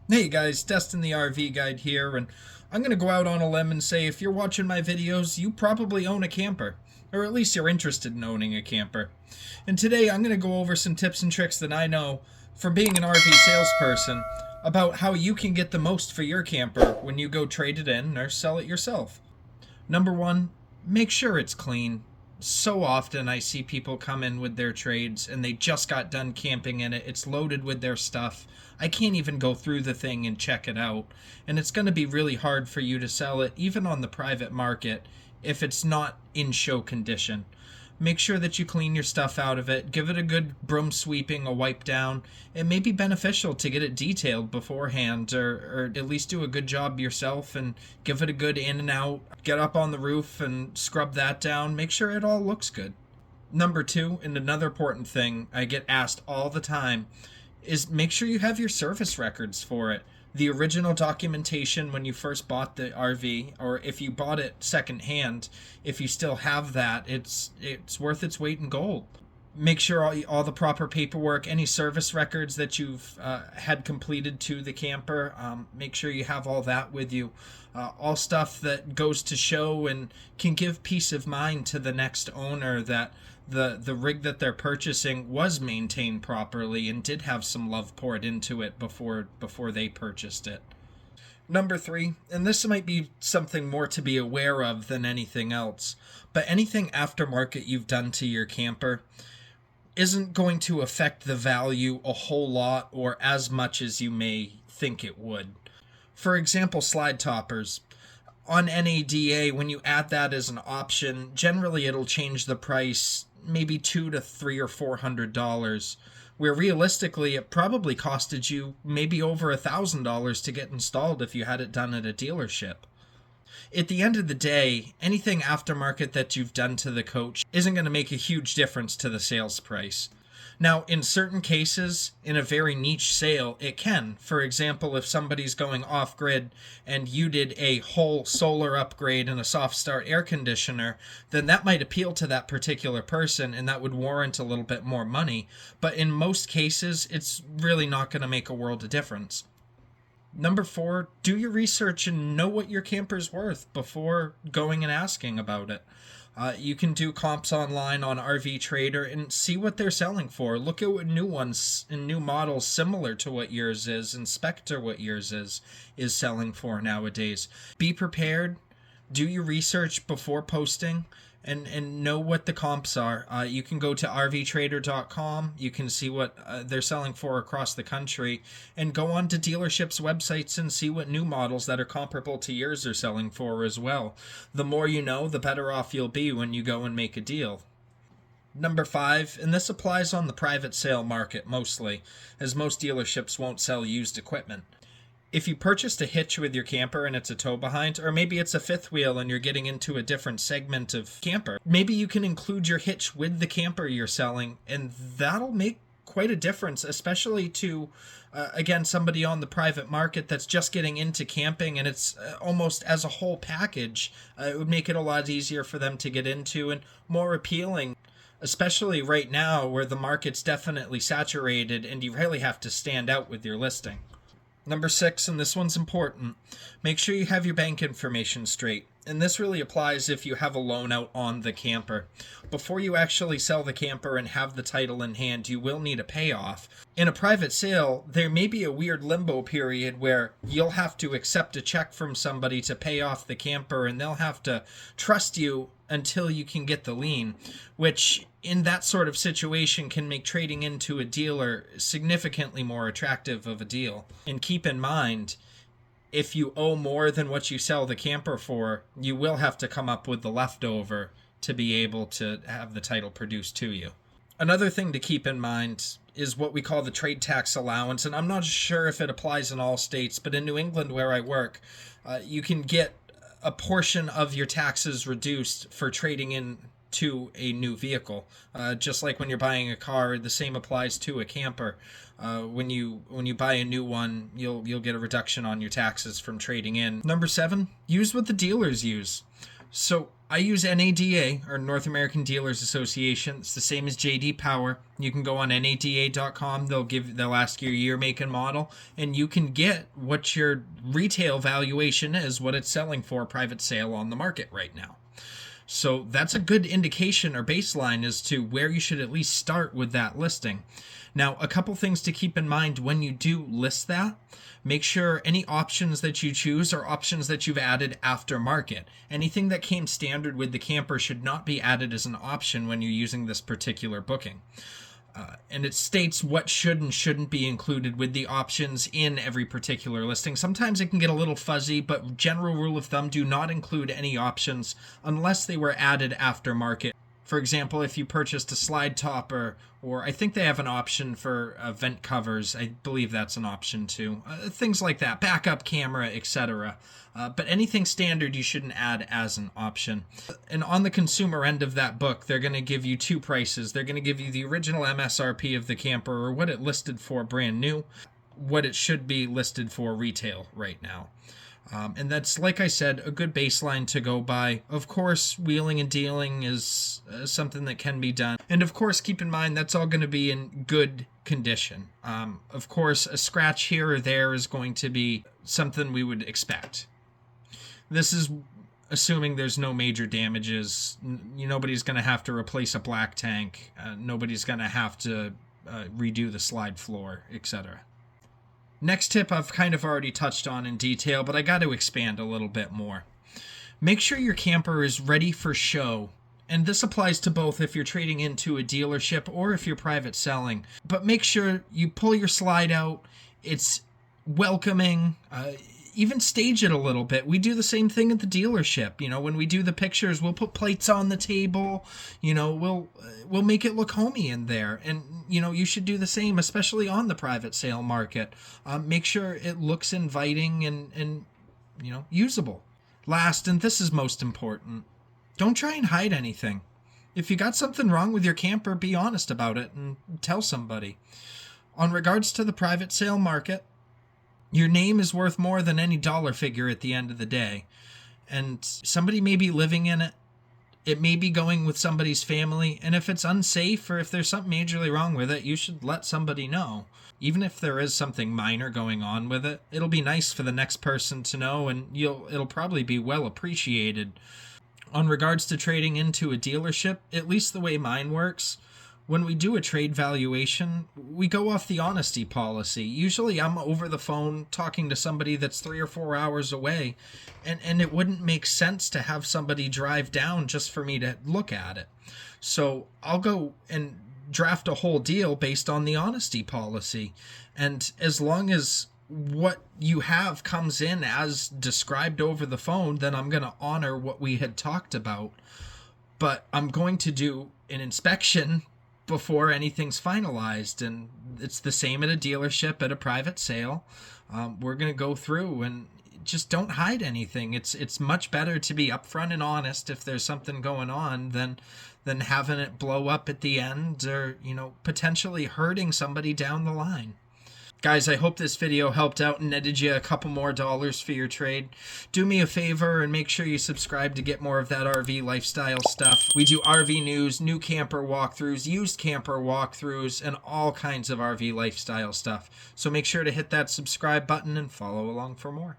Hey guys, Destin the RV Guide here, and I'm gonna go out on a limb and say if you're watching my videos, you probably own a camper, or at least you're interested in owning a camper. And today I'm gonna go over some tips and tricks that I know from being an RV salesperson about how you can get the most for your camper when you go trade it in or sell it yourself. Number one, make sure it's clean. So often I see people come in with their trades and they just got done camping in it. It's loaded with their stuff. I can't even go through the thing and check it out. And it's going to be really hard for you to sell it, even on the private market, if it's not in show condition. Make sure that you clean your stuff out of it. Give it a good broom sweeping, a wipe down. It may be beneficial to get it detailed beforehand, or at least do a good job yourself and give it a good in and out. Get up on the roof and scrub that down. Make sure it all looks good. Number two, and another important thing I get asked all the time, is make sure you have your service records for it. The original documentation when you first bought the RV, or if you bought it secondhand, if you still have that, it's worth its weight in gold. Make sure all the proper paperwork, any service records that you've had completed to the camper, make sure you have all that with you. All stuff that goes to show and can give peace of mind to the next owner that the rig that they're purchasing was maintained properly and did have some love poured into it before they purchased it. Number three, and this might be something more to be aware of than anything else, but anything aftermarket you've done to your camper isn't going to affect the value a whole lot or as much as you may think it would. For example, slide toppers. On NADA, when you add that as an option, generally it'll change the price maybe $200 to $300 or $400, where realistically it probably costed you maybe over $1,000 to get installed if you had it done at a dealership. At the end of the day, anything aftermarket that you've done to the coach isn't going to make a huge difference to the sales price. Now, in certain cases, in a very niche sale, it can. For example, if somebody's going off grid and you did a whole solar upgrade and a soft start air conditioner, then that might appeal to that particular person and that would warrant a little bit more money. But in most cases, it's really not going to make a world of difference. Number four, do your research and know what your camper's worth before going and asking about it. You can do comps online on RV Trader and see what they're selling for. Look at what new ones and new models similar to what yours is, inspect what yours is selling for nowadays. Be prepared. Do your research before posting and know what the comps are. You can go to rvtrader.com. You can see what they're selling for across the country and go on to dealerships' websites and see what new models that are comparable to yours are selling for as well. The more you know, the better off you'll be when you go and make a deal. Number five, and this applies on the private sale market mostly, as most dealerships won't sell used equipment. If you purchased a hitch with your camper and it's a tow behind, or maybe it's a fifth wheel and you're getting into a different segment of camper, maybe you can include your hitch with the camper you're selling, and that'll make quite a difference, especially to, again, somebody on the private market that's just getting into camping and it's almost as a whole package. It would make it a lot easier for them to get into and more appealing, especially right now where the market's definitely saturated and you really have to stand out with your listing. Number six, and this one's important, make sure you have your bank information straight. And this really applies if you have a loan out on the camper. Before you actually sell the camper and have the title in hand, you will need a payoff. In a private sale, there may be a weird limbo period where you'll have to accept a check from somebody to pay off the camper and they'll have to trust you until you can get the lien, which in that sort of situation can make trading into a dealer significantly more attractive of a deal. And keep in mind, if you owe more than what you sell the camper for, you will have to come up with the leftover to be able to have the title produced to you. Another thing to keep in mind is what we call the trade tax allowance, and I'm not sure if it applies in all states, but in New England where I work, you can get a portion of your taxes reduced for trading in to a new vehicle. Just like when you're buying a car, the same applies to a camper. When you buy a new one, you'll get a reduction on your taxes from trading in. Number seven, use what the dealers use. So I use NADA, or North American Dealers Association. It's the same as JD Power. You can go on NADA.com. They'll ask you your year, make, and model, and you can get what your retail valuation is, what it's selling for private sale on the market right now. So that's a good indication or baseline as to where you should at least start with that listing. Now, a couple things to keep in mind when you do list that. Make sure any options that you choose are options that you've added after market. Anything that came standard with the camper should not be added as an option when you're using this particular booking. And it states what should and shouldn't be included with the options in every particular listing. Sometimes it can get a little fuzzy, but general rule of thumb, do not include any options unless they were added after market. For example, if you purchased a slide topper, or I think they have an option for vent covers, I believe that's an option too. Things like that, backup camera, etc. But anything standard you shouldn't add as an option. And on the consumer end of that book, they're going to give you two prices. They're going to give you the original MSRP of the camper, or what it listed for brand new, what it should be listed for retail right now. And that's, like I said, a good baseline to go by. Of course, wheeling and dealing is something that can be done. And of course, keep in mind, that's all going to be in good condition. Of course, a scratch here or there is going to be something we would expect. This is assuming there's no major damages. Nobody's going to have to replace a black tank. Nobody's going to have to redo the slide floor, etc. Next tip I've kind of already touched on in detail, but I got to expand a little bit more. Make sure your camper is ready for show. And this applies to both if you're trading into a dealership or if you're private selling. But make sure you pull your slide out. It's welcoming. Even stage it a little bit. We do the same thing at the dealership. When we do the pictures, we'll put plates on the table. We'll make it look homey in there. And, you should do the same, especially on the private sale market. Make sure it looks inviting and usable. Last, and this is most important, don't try and hide anything. If you got something wrong with your camper, be honest about it and tell somebody. On regards to the private sale market, your name is worth more than any dollar figure at the end of the day. And somebody may be living in it. It may be going with somebody's family. And if it's unsafe or if there's something majorly wrong with it, you should let somebody know. Even if there is something minor going on with it, it'll be nice for the next person to know, and it'll probably be well appreciated. On regards to trading into a dealership, at least the way mine works, when we do a trade valuation, we go off the honesty policy. Usually I'm over the phone talking to somebody that's 3 or 4 hours away, and it wouldn't make sense to have somebody drive down just for me to look at it. So I'll go and draft a whole deal based on the honesty policy. And as long as what you have comes in as described over the phone, then I'm going to honor what we had talked about. But I'm going to do an inspection before anything's finalized, and it's the same at a dealership, at a private sale. We're going to go through and just don't hide anything. It's much better to be upfront and honest if there's something going on than having it blow up at the end, or potentially hurting somebody down the line. Guys, I hope this video helped out and netted you a couple more dollars for your trade. Do me a favor and make sure you subscribe to get more of that RV lifestyle stuff. We do RV news, new camper walkthroughs, used camper walkthroughs, and all kinds of RV lifestyle stuff. So make sure to hit that subscribe button and follow along for more.